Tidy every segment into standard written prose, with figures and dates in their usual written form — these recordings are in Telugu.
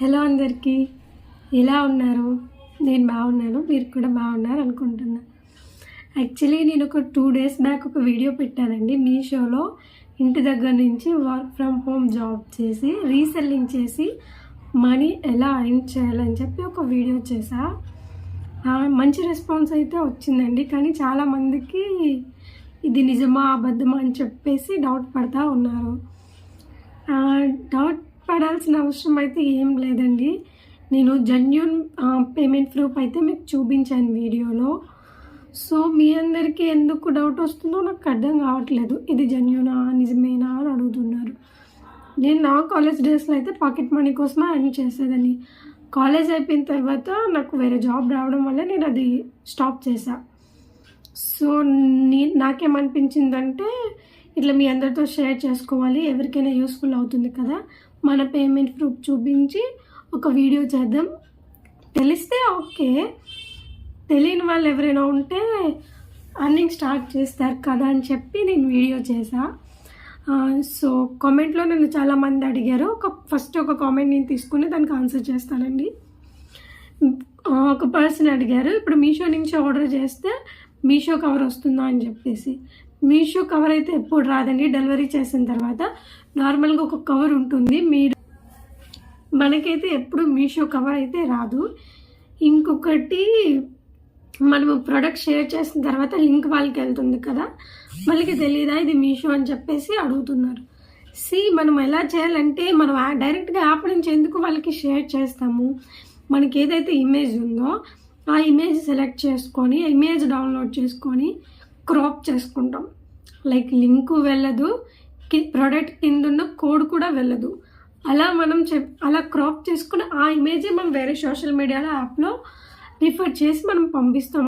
హలో అందరికీ, ఎలా ఉన్నారు? నేను బాగున్నాను, మీరు కూడా బాగున్నారు అనుకుంటున్నా. యాక్చువల్లీ నేను ఒక 2 days బ్యాక్ ఒక వీడియో పెట్టానండి. మీషోలో ఇంటి దగ్గర నుంచి వర్క్ ఫ్రమ్ హోమ్ జాబ్ చేసి రీసెల్లింగ్ చేసి మనీ ఎలా ఎర్న్ చేయాలని చెప్పి ఒక వీడియో చేసా. మంచి రెస్పాన్స్ అయితే వచ్చిందండి. కానీ చాలామందికి ఇది నిజమా అబద్ధమా అని చెప్పేసి డౌట్ పడుతూ ఉన్నారు. డౌట్ పడాల్సిన అవసరం అయితే ఏం లేదండి. నేను జెన్యూన్ పేమెంట్ ప్రూఫ్ అయితే మీకు చూపించాను వీడియోలో. సో మీ అందరికీ ఎందుకు డౌట్ వస్తుందో నాకు అర్థం కావట్లేదు. ఇది జెన్యూనా నిజమేనా అని అడుగుతున్నారు. నేను నా కాలేజ్ డేస్లో అయితే పాకెట్ మనీ కోసమే ఎర్న్ చేసేదాన్ని. కాలేజ్ అయిపోయిన తర్వాత నాకు వేరే జాబ్ రావడం వల్ల నేను అది స్టాప్ చేశా. సో నాకేమనిపించిందంటే ఇట్లా మీ అందరితో షేర్ చేసుకోవాలి, ఎవరికైనా యూస్ఫుల్ అవుతుంది కదా, మన పేమెంట్ ప్రూఫ్ చూపించి ఒక వీడియో చేద్దాం. తెలిస్తే ఓకే, తెలియని వాళ్ళు ఎవరైనా ఉంటే అర్నింగ్ స్టార్ట్ చేస్తారు కదా అని చెప్పి నేను వీడియో చేశా. సో కామెంట్లో నన్ను చాలామంది అడిగారు. ఫస్ట్ ఒక కామెంట్ నేను తీసుకుని దానికి ఆన్సర్ చేస్తానండి. ఒక పర్సన్ అడిగారు, ఇప్పుడు మీషో నుంచి ఆర్డర్ చేస్తే మీషో కవర్ వస్తుందా అని చెప్పేసి. మీషో కవర్ అయితే ఎప్పుడు రాదండి. డెలివరీ చేసిన తర్వాత నార్మల్గా ఒక కవర్ ఉంటుంది. మనకైతే ఎప్పుడు మీషో కవర్ అయితే రాదు. ఇంకొకటి, మనము ప్రోడక్ట్ షేర్ చేసిన తర్వాత లింక్ వాళ్ళకి వెళ్తుంది కదా, వాళ్ళకి తెలియదా ఇది మీషో అని చెప్పేసి అడుగుతున్నారు. మనం ఎలా చేయాలంటే, మనం డైరెక్ట్గా యాప్ నుంచి ఎందుకు వాళ్ళకి షేర్ చేస్తాము, మనకి ఏదైతే ఇమేజ్ ఉందో ఆ ఇమేజ్ సెలెక్ట్ చేసుకొని ఇమేజ్ డౌన్లోడ్ చేసుకొని క్రాప్ చేసుకుంటాం. లైక్ లింకు వెళ్ళదు, ప్రోడక్ట్ కింద ఉన్న కోడ్ కూడా వెళ్ళదు. అలా మనం అలా క్రాప్ చేసుకుని ఆ ఇమేజ్ మనం వేరే సోషల్ మీడియాలో యాప్లో రిఫర్ చేసి మనం పంపిస్తాం.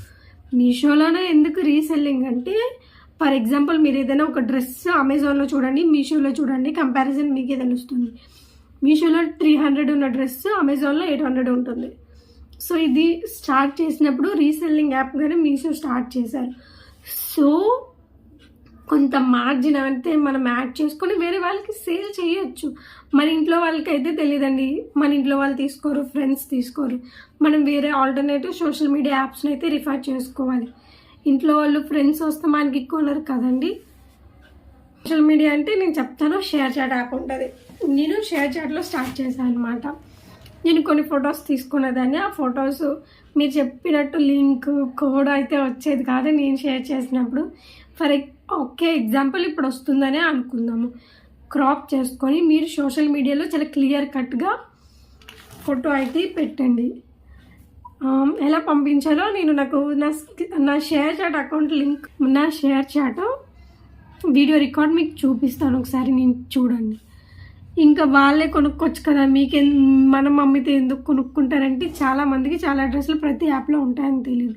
మీషోలోనే ఎందుకు రీసెల్లింగ్ అంటే, ఫర్ ఎగ్జాంపుల్ మీరు ఏదైనా ఒక డ్రెస్ అమెజాన్లో చూడండి, మీషోలో చూడండి, కంపారిజన్ మీకే తెలుస్తుంది. మీషోలో 300 ఉన్న డ్రెస్ అమెజాన్లో 800 ఉంటుంది. సో ఇది స్టార్ట్ చేసినప్పుడు రీసెల్లింగ్ యాప్గానే మీషో స్టార్ట్ చేశారు. సో కొంత మార్జిన్ అంటే మనం యాడ్ చేసుకొని వేరే వాళ్ళకి సేల్ చేయొచ్చు. మన ఇంట్లో వాళ్ళకి అయితే తెలియదండి, మన ఇంట్లో వాళ్ళు తీసుకోరు, ఫ్రెండ్స్ తీసుకోరు. మనం వేరే ఆల్టర్నేటివ్ సోషల్ మీడియా యాప్స్ని అయితే రిఫర్ చేసుకోవాలి. ఇంట్లో వాళ్ళు ఫ్రెండ్స్ వస్తే మనకి కొనరు కదండి. సోషల్ మీడియా అంటే నేను చెప్తాను, షేర్ చాట్ యాప్ ఉంటుంది. నేను షేర్ చాట్లో స్టార్ట్ చేశాను అనమాట. నేను కొన్ని ఫొటోస్ తీసుకునేదాన్ని. ఆ ఫొటోస్ మీరు చెప్పినట్టు లింక్ కోడ్ అయితే వచ్చేది కాదు నేను షేర్ చేసినప్పుడు. ఓకే ఎగ్జాంపుల్ ఇప్పుడు వస్తుందనే అనుకుందాము. క్రాప్ చేసుకొని మీరు సోషల్ మీడియాలో చాలా క్లియర్ కట్గా ఫోటో అయితే పెట్టండి. ఎలా పంపించాలో నేను నా షేర్ చాట్ అకౌంట్ లింక్, నా షేర్ చాట్ వీడియో రికార్డ్ మీకు చూపిస్తాను, ఒకసారి నేను చూడండి. ఇంకా వాళ్ళే కొనుక్కోవచ్చు కదా, మనం అమ్మితే ఎందుకు కొనుక్కుంటారంటే చాలామందికి చాలా డ్రెస్సులు ప్రతి యాప్లో ఉంటాయని తెలియదు.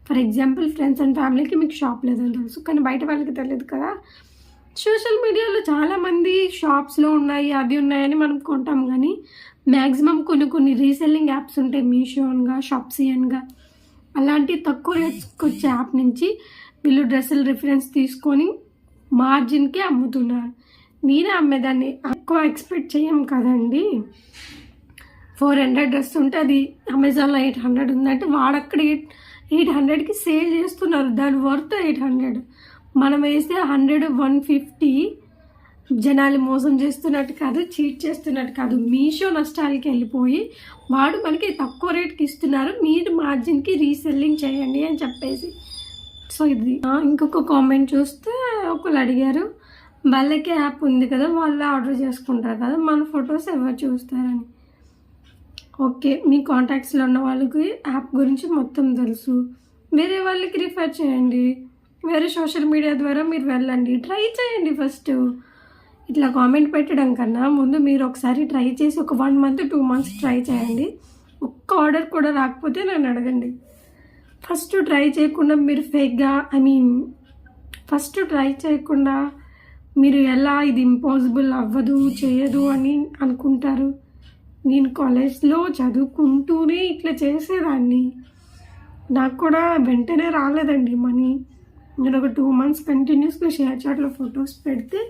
ఫర్ ఎగ్జాంపుల్ ఫ్రెండ్స్ అండ్ ఫ్యామిలీకి మీకు షాప్ లేదని తెలుసు, కానీ బయట వాళ్ళకి తెలియదు కదా. సోషల్ మీడియాలో చాలామంది షాప్స్లో ఉన్నాయి అది ఉన్నాయని మనం కొంటాం, కానీ మ్యాక్సిమం కొన్ని రీసెల్లింగ్ యాప్స్ ఉంటాయి. మీషో అనగా, షాప్సీ అనగా, అలాంటి తక్కువ రేట్స్కి వచ్చే యాప్ నుంచి వీళ్ళు డ్రెస్సులు రిఫరెన్స్ తీసుకొని మార్జిన్కి అమ్ముతున్నారు. నేనే అమ్మేదాన్ని, ఎక్కువ ఎక్స్పెక్ట్ చేయం కదండి. 400 డ్రెస్ ఉంటే అది అమెజాన్లో 800 ఉందంటే వాడక్కడ 800కి సేల్ చేస్తున్నారు. దాని వర్త్ 800. మనం వేస్తే 100, 150. జనాలు మోసం చేస్తున్నట్టు కాదు, చీట్ చేస్తున్నట్టు కాదు. మీషో నష్టాలకి వెళ్ళిపోయి వాడు మనకి తక్కువ రేట్కి ఇస్తున్నారు, మీరు మార్జిన్కి రీసెల్లింగ్ చేయండి అని చెప్పేసి. సో ఇది ఇంకొక కామెంట్ చూస్తే ఒకళ్ళు అడిగారు, వాళ్ళకే యాప్ ఉంది కదా, వాళ్ళు ఆర్డర్ చేసుకుంటారు కదా, మన ఫొటోస్ ఎవరు చూస్తారని. ఓకే, మీ కాంటాక్ట్స్లో ఉన్న వాళ్ళకి యాప్ గురించి మొత్తం తెలుసు, వేరే వాళ్ళకి రిఫర్ చేయండి. వేరే సోషల్ మీడియా ద్వారా మీరు వెళ్ళండి, ట్రై చేయండి. ఫస్ట్ ఇట్లా కామెంట్ పెట్టడం కన్నా ముందు మీరు ఒకసారి ట్రై చేసి ఒక 1 month 2 months ట్రై చేయండి. ఒక్క ఆర్డర్ కూడా రాకపోతే నన్ను అడగండి. ఫస్ట్ ట్రై చేయకుండా మీరు ఫేక్గా ఫస్ట్ ట్రై చేయకుండా మీరు ఎలా ఇది ఇంపాసిబుల్ అవ్వదు చేయదు అని అనుకుంటారు. నేను కాలేజ్లో చదువుకుంటూనే ఇట్లా చేసేదాన్ని, నాకు కూడా వెంటనే రాలేదండి మనీ. నేను ఒక 2 months కంటిన్యూస్గా షేర్ చాట్లో ఫొటోస్ పెడితే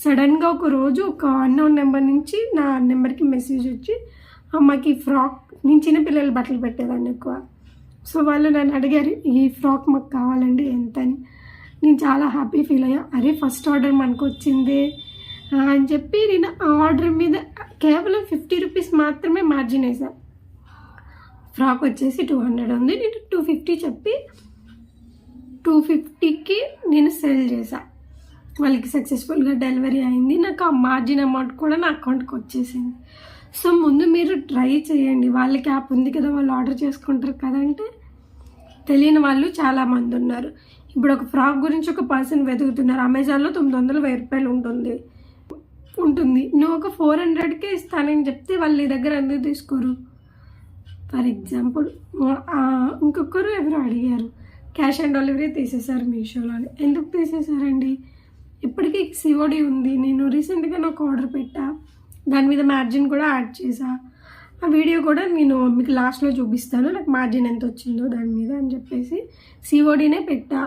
సడన్గా ఒక రోజు ఒక అన్నోన్ నెంబర్ నుంచి నా నెంబర్కి మెసేజ్ వచ్చి అమ్మకి ఫ్రాక్, నేను చిన్నపిల్లల బట్టలు పెట్టేదాన్ని ఎక్కువ. సో వాళ్ళు నన్ను అడిగారు ఈ ఫ్రాక్ మాకు కావాలండి ఎంత అని. నేను చాలా హ్యాపీ ఫీల్ అయ్యా, అరే ఫస్ట్ ఆర్డర్ మనకు వచ్చిందే అని చెప్పి నేను ఆ ఆర్డర్ మీద కేవలం 50 రూపీస్ మాత్రమే మార్జిన్ వేసాను. ఫ్రాక్ వచ్చేసి 200 ఉంది, నేను 250 చెప్పి 250కి నేను సెల్ చేశాను. వాళ్ళకి సక్సెస్ఫుల్గా డెలివరీ అయింది. నాకు ఆ మార్జిన్ అమౌంట్ కూడా నా అకౌంట్కి వచ్చేసింది. సో ముందు మీరు ట్రై చేయండి. వాళ్ళకి యాప్ ఉంది కదా, వాళ్ళు ఆర్డర్ చేసుకుంటారు కదా అంటే తెలియని వాళ్ళు చాలామంది ఉన్నారు. ఇప్పుడు ఒక ఫ్రాక్ గురించి ఒక పర్సన్ వెతుకుతున్నారు, అమెజాన్లో 900-1000 రూపాయలు ఉంటుంది. నువ్వు ఒక 400కే ఇస్తానని చెప్తే వాళ్ళు నీ దగ్గర ఎందుకు తీసుకోరు? ఫర్ ఎగ్జాంపుల్ ఇంకొకరు ఎవరు అడిగారు, క్యాష్ ఆన్ డెలివరీ తీసేశారు మీషోలోని. ఎందుకు తీసేశారండి? ఇప్పటికీ సిఓడి ఉంది. నేను రీసెంట్గా నాకు ఆర్డర్ పెట్టా, దాని మీద మార్జిన్ కూడా యాడ్ చేసా. ఆ వీడియో కూడా నేను మీకు లాస్ట్లో చూపిస్తాను, నాకు మార్జిన్ ఎంత వచ్చిందో దాని మీద అని చెప్పేసి. సిఓడినే పెట్టా,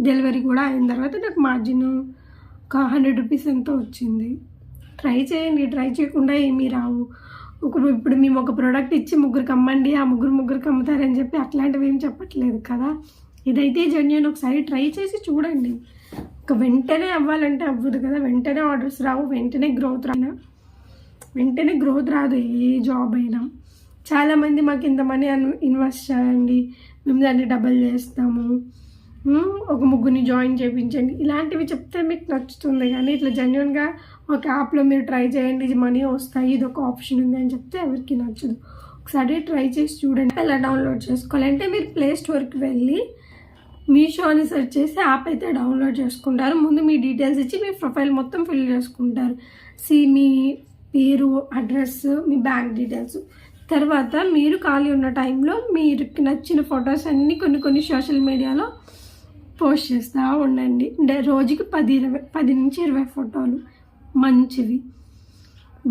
డెలివరీ కూడా అయిన తర్వాత నాకు మార్జిన్ ఒక 100 రూపీస్ ఎంతో వచ్చింది. ట్రై చేయండి, ట్రై చేయకుండా ఏమీ రావు. ఇప్పుడు మేము ఒక ప్రోడక్ట్ ఇచ్చి ముగ్గురికి అమ్మండి, ఆ ముగ్గురికి అమ్ముతారని చెప్పి అట్లాంటివి ఏం చెప్పట్లేదు కదా. ఇదైతే జెన్యూన్, ఒకసారి ట్రై చేసి చూడండి. ఒక వెంటనే అవ్వాలంటే అవ్వదు కదా, వెంటనే ఆర్డర్స్ రావు, వెంటనే గ్రోత్ రాదు ఏ జాబ్ అయినా. చాలామంది మాకు ఇంత మనీ ఇన్వెస్ట్ చేయండి, మేము దాన్ని డబల్ చేస్తాము, ఒక ముగ్గురిని జాయిన్ చేయించండి, ఇలాంటివి చెప్తే మీకు నచ్చుతుంది. కానీ ఇట్లా జెన్యూన్గా ఒక యాప్లో మీరు ట్రై చేయండి, ఇది మనీ వస్తాయి, ఇది ఒక ఆప్షన్ ఉంది అని చెప్తే ఎవరికి నచ్చదు. ఒకసారి ట్రై చేసి చూడండి. ఎలా డౌన్లోడ్ చేసుకోవాలంటే మీరు ప్లే స్టోర్కి వెళ్ళి మీషో అని సెర్చ్ చేసి యాప్ అయితే డౌన్లోడ్ చేసుకుంటారు. ముందు మీ డీటెయిల్స్ ఇచ్చి మీ ప్రొఫైల్ మొత్తం ఫిల్ చేసుకుంటారు. మీ పేరు, అడ్రస్, మీ బ్యాంక్ డీటెయిల్స్. తర్వాత మీరు ఖాళీ ఉన్న టైంలో మీకు నచ్చిన ఫొటోస్ అన్నీ కొన్ని సోషల్ మీడియాలో పోస్ట్ చేస్తూ ఉండండి. రోజుకి 10 నుంచి 20 ఫోటోలు మంచివి.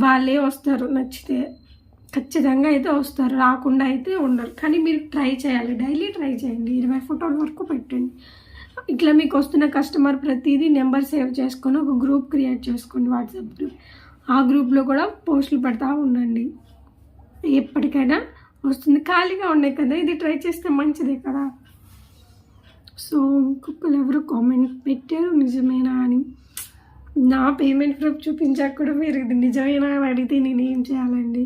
వాళ్ళే వస్తారు, నచ్చితే ఖచ్చితంగా అయితే వస్తారు, రాకుండా అయితే ఉండరు. కానీ మీరు ట్రై చేయాలి, డైలీ ట్రై చేయండి, 20 ఫోటోల వరకు పెట్టండి. ఇట్లా మీకు వస్తున్న కస్టమర్ ప్రతిదీ నెంబర్ సేవ్ చేసుకొని ఒక గ్రూప్ క్రియేట్ చేసుకోండి, వాట్సాప్ గ్రూప్. ఆ గ్రూప్లో కూడా పోస్టులు పెడతా ఉండండి, ఎప్పటికైనా వస్తుంది. ఖాళీగా ఉన్నాయి కదా, ఇది ట్రై చేస్తే మంచిదే కదా. సో ఇంకొకరు ఎవరు కామెంట్ పెట్టారు నిజమేనా అని. నా పేమెంట్ ప్రూఫ్ చూపించాక కూడా మీరు ఇది నిజమేనా అని అడిగితే నేను ఏం చేయాలండి?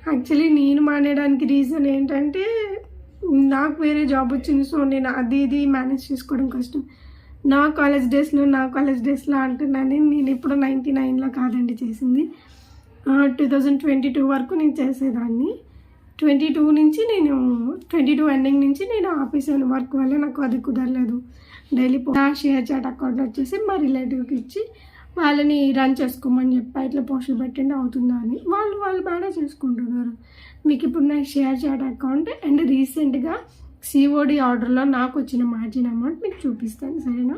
యాక్చువల్లీ నేను మానేయడానికి రీజన్ ఏంటంటే నాకు వేరే జాబ్ వచ్చింది. సో నేను ఇది మేనేజ్ చేసుకోవడం కష్టం. నా కాలేజ్ డేస్లో అంటున్నాను, నేను ఇప్పుడు 99లో కాదండి చేసింది, 2022 వరకు నేను చేసేదాన్ని. 22 నుంచి నేను 22 ఎండింగ్ నుంచి నేను ఆపేసాను. వర్క్ వల్ల నాకు అది కుదరలేదు. డైలీ నా షేర్ చాట్ అకౌంట్ వచ్చేసి మా రిలేటివ్కి ఇచ్చి వాళ్ళని రన్ చేసుకోమని చెప్పి ఇట్లా పోస్టులు పెట్టండి అవుతుందా అని. వాళ్ళు బాగా చేసుకుంటున్నారు. మీకు ఇప్పుడు నా షేర్ చాట్ అకౌంట్ అండ్ రీసెంట్గా సిఓడి ఆర్డర్లో నాకు వచ్చిన మార్జిన్ అమౌంట్ మీకు చూపిస్తాను, సరేనా?